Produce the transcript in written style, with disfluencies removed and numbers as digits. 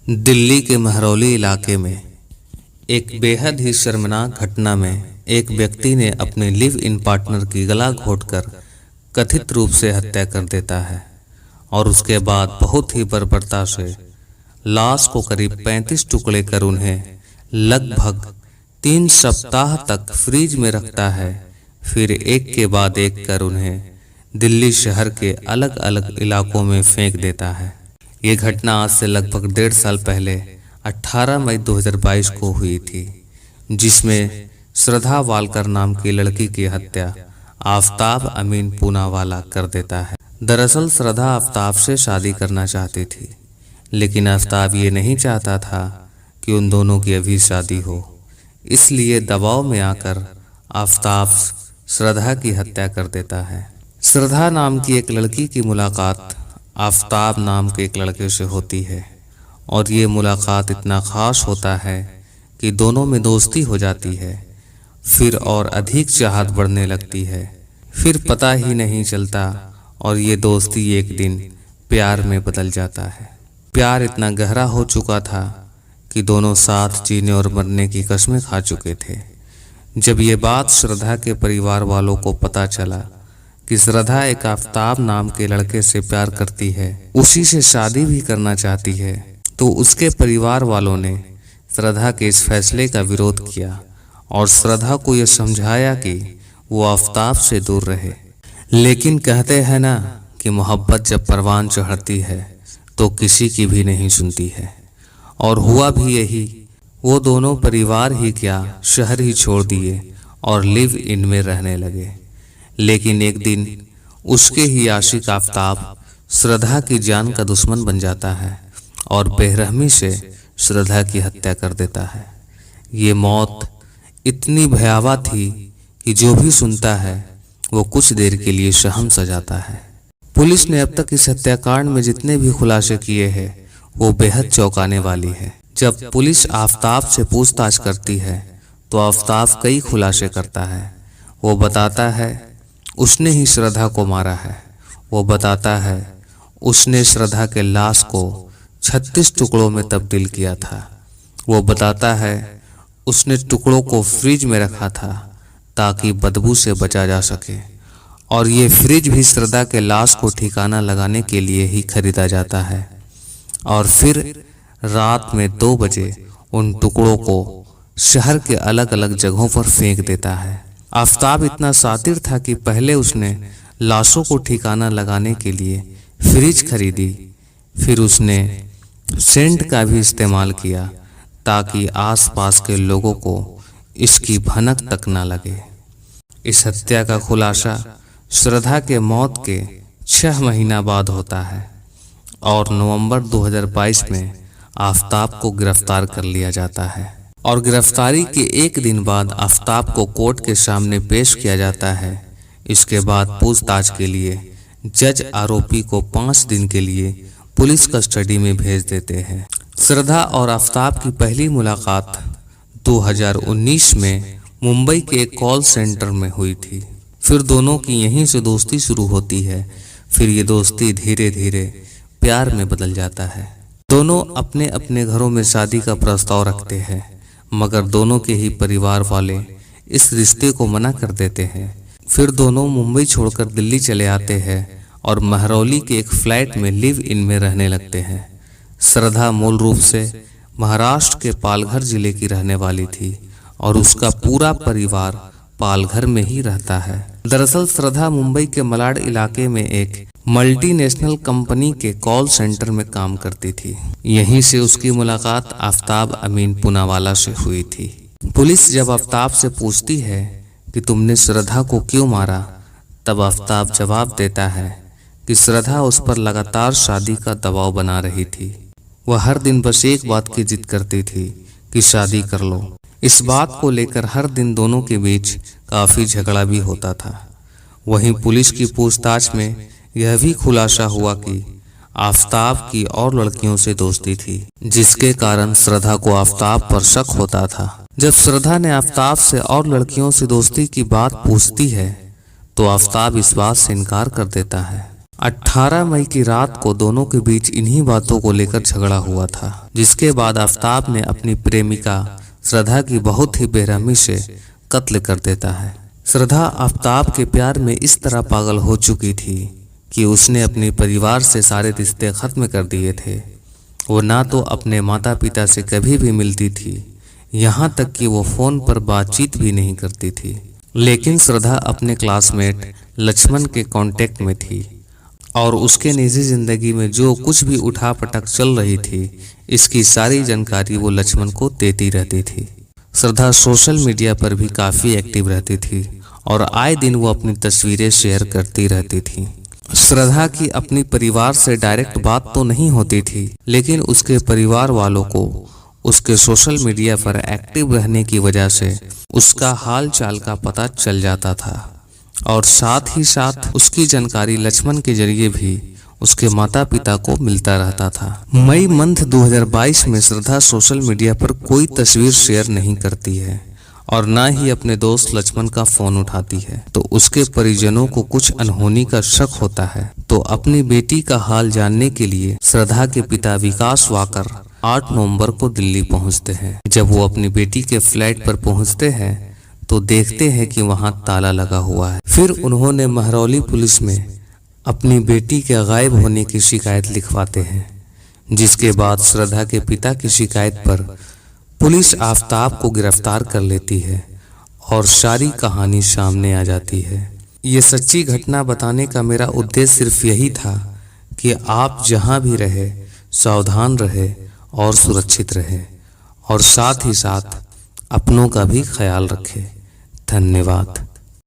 दिल्ली के महरौली इलाके में एक बेहद ही शर्मनाक घटना में एक व्यक्ति ने अपने लिव इन पार्टनर की गला घोंटकर कथित रूप से हत्या कर देता है और उसके बाद बहुत ही बर्बरता से लाश को करीब 35 टुकड़े कर उन्हें लगभग 3 सप्ताह तक फ्रीज में रखता है। फिर एक के बाद एक कर उन्हें दिल्ली शहर के अलग अलग इलाकों में फेंक देता है। ये घटना आज से लगभग 1.5 साल पहले 18 मई 2022 को हुई थी, जिसमें श्रद्धा वालकर नाम की लड़की की हत्या आफताब अमीन पूनावाला कर देता है। दरअसल श्रद्धा आफताब से शादी करना चाहती थी, लेकिन आफताब ये नहीं चाहता था कि उन दोनों की अभी शादी हो। इसलिए दबाव में आकर आफताब श्रद्धा की हत्या कर देता है। श्रद्धा नाम की एक लड़की की मुलाकात आफताब नाम के एक लड़के से होती है और ये मुलाकात इतना खास होता है कि दोनों में दोस्ती हो जाती है। फिर और अधिक चाहत बढ़ने लगती है। फिर पता ही नहीं चलता और ये दोस्ती एक दिन प्यार में बदल जाता है। प्यार इतना गहरा हो चुका था कि दोनों साथ जीने और मरने की कस्में खा चुके थे। जब ये बात श्रद्धा के परिवार वालों को पता चला कि श्रद्धा एक आफताब नाम के लड़के से प्यार करती है, उसी से शादी भी करना चाहती है, तो उसके परिवार वालों ने श्रद्धा के इस फैसले का विरोध किया और श्रद्धा को यह समझाया कि वो आफताब से दूर रहे। लेकिन कहते हैं ना कि मोहब्बत जब परवान चढ़ती है तो किसी की भी नहीं सुनती है, और हुआ भी यही। वो दोनों परिवार ही क्या शहर ही छोड़ दिए और लिव इन में रहने लगे। लेकिन एक दिन उसके ही आशिक आफताब श्रद्धा की जान का दुश्मन बन जाता है और बेरहमी से श्रद्धा की हत्या कर देता है। ये मौत इतनी भयावह थी कि जो भी सुनता है वो कुछ देर के लिए शर्म सा जाता है। पुलिस ने अब तक इस हत्याकांड में जितने भी खुलासे किए हैं वो बेहद चौंकाने वाली है। जब पुलिस आफताब से पूछताछ करती है तो आफताब कई खुलासे करता है। वो बताता है उसने ही श्रद्धा को मारा है। वो बताता है उसने श्रद्धा के लाश को 36 टुकड़ों में तब्दील किया था। वो बताता है उसने टुकड़ों को फ्रिज में रखा था ताकि बदबू से बचा जा सके, और ये फ्रिज भी श्रद्धा के लाश को ठिकाना लगाने के लिए ही खरीदा जाता है। और फिर रात में 2 बजे उन टुकड़ों को शहर के अलग अलग जगहों पर फेंक देता है। आफताब इतना शातिर था कि पहले उसने लाशों को ठिकाना लगाने के लिए फ्रिज खरीदी, फिर उसने सेंट का भी इस्तेमाल किया ताकि आसपास के लोगों को इसकी भनक तक न लगे। इस हत्या का खुलासा श्रद्धा के मौत के 6 महीना बाद होता है और नवंबर 2022 में आफताब को गिरफ्तार कर लिया जाता है। और गिरफ्तारी के एक दिन बाद आफताब को कोर्ट के सामने पेश किया जाता है। इसके बाद पूछताछ के लिए जज आरोपी को 5 दिन के लिए पुलिस कस्टडी में भेज देते हैं। श्रद्धा और आफताब की पहली मुलाकात 2019 में मुंबई के एक कॉल सेंटर में हुई थी। फिर दोनों की यहीं से दोस्ती शुरू होती है। फिर ये दोस्ती धीरे धीरे प्यार में बदल जाता है। दोनों अपने अपने घरों में शादी का प्रस्ताव रखते हैं, मगर दोनों के ही परिवार वाले इस रिश्ते को मना कर देते हैं। फिर दोनों मुंबई छोड़कर दिल्ली चले आते हैं और महरौली के एक फ्लैट में लिव इन में रहने लगते हैं। श्रद्धा मूल रूप से महाराष्ट्र के पालघर जिले की रहने वाली थी और उसका पूरा परिवार पालघर में ही रहता है। दरअसल श्रद्धा मुंबई के मलाड इलाके में एक मल्टीनेशनल कंपनी के कॉल सेंटर में काम करती थी। यहीं से उसकी मुलाकात आफताब अमीन पूनावाला से हुई थी। पुलिस जब आफताब से पूछती है कि तुमने श्रद्धा को क्यों मारा, तब आफताब जवाब देता है कि श्रद्धा उस पर लगातार शादी का दबाव बना रही थी। वह हर दिन बस एक बात की जिद करती थी कि शादी कर लो। इस बात को लेकर हर दिन दोनों के बीच काफी झगड़ा भी होता था। वहीं पुलिस की पूछताछ में यह भी खुलासा हुआ कि आफताब की और लड़कियों से दोस्ती थी, जिसके कारण श्रद्धा को आफताब पर शक होता था। जब श्रद्धा ने आफताब से और लड़कियों से दोस्ती की बात पूछती है तो आफताब इस बात से इनकार कर देता है 18 मई की रात को दोनों के बीच इन्हीं बातों को लेकर झगड़ा हुआ था, जिसके बाद आफताब ने अपनी प्रेमिका श्रद्धा की बहुत ही बेरहमी से कत्ल कर देता है। श्रद्धा आफताब के प्यार में इस तरह पागल हो चुकी थी कि उसने अपने परिवार से सारे रिश्ते खत्म कर दिए थे। वो ना तो अपने माता पिता से कभी भी मिलती थी, यहाँ तक कि वो फोन पर बातचीत भी नहीं करती थी। लेकिन श्रद्धा अपने क्लासमेट लक्ष्मण के कांटेक्ट में थी और उसके निजी जिंदगी में जो कुछ भी उठापटक चल रही थी, इसकी सारी जानकारी वो लक्ष्मण को देती रहती थी। श्रद्धा सोशल मीडिया पर भी काफी एक्टिव रहती थी और आए दिन वो अपनी तस्वीरें शेयर करती रहती थी। श्रद्धा की अपनी परिवार से डायरेक्ट बात तो नहीं होती थी, लेकिन उसके परिवार वालों को उसके सोशल मीडिया पर एक्टिव रहने की वजह से उसका हाल चाल का पता चल जाता था और साथ ही साथ उसकी जानकारी लक्ष्मण के जरिए भी उसके माता पिता को मिलता रहता था। मई मंथ 2022 में श्रद्धा सोशल मीडिया पर कोई तस्वीर शेयर नहीं करती है और ना ही अपने दोस्त लक्ष्मण का फोन उठाती है, तो उसके परिजनों को कुछ अनहोनी का शक होता है। तो अपनी बेटी का हाल जानने के लिए श्रद्धा के पिता विकास वाकर 8 नवंबर को दिल्ली पहुंचते हैं। जब वो अपनी बेटी के फ्लैट पर पहुंचते हैं तो देखते हैं कि वहां ताला लगा हुआ है। फिर उन्होंने महरौली पुलिस में अपनी बेटी के गायब होने की शिकायत लिखवाते हैं, जिसके बाद श्रद्धा के पिता की शिकायत पर पुलिस आफताब को गिरफ्तार कर लेती है और सारी कहानी सामने आ जाती है। ये सच्ची घटना बताने का मेरा उद्देश्य सिर्फ यही था कि आप जहां भी रहे सावधान रहे और सुरक्षित रहे और साथ ही साथ अपनों का भी ख्याल रखें। धन्यवाद।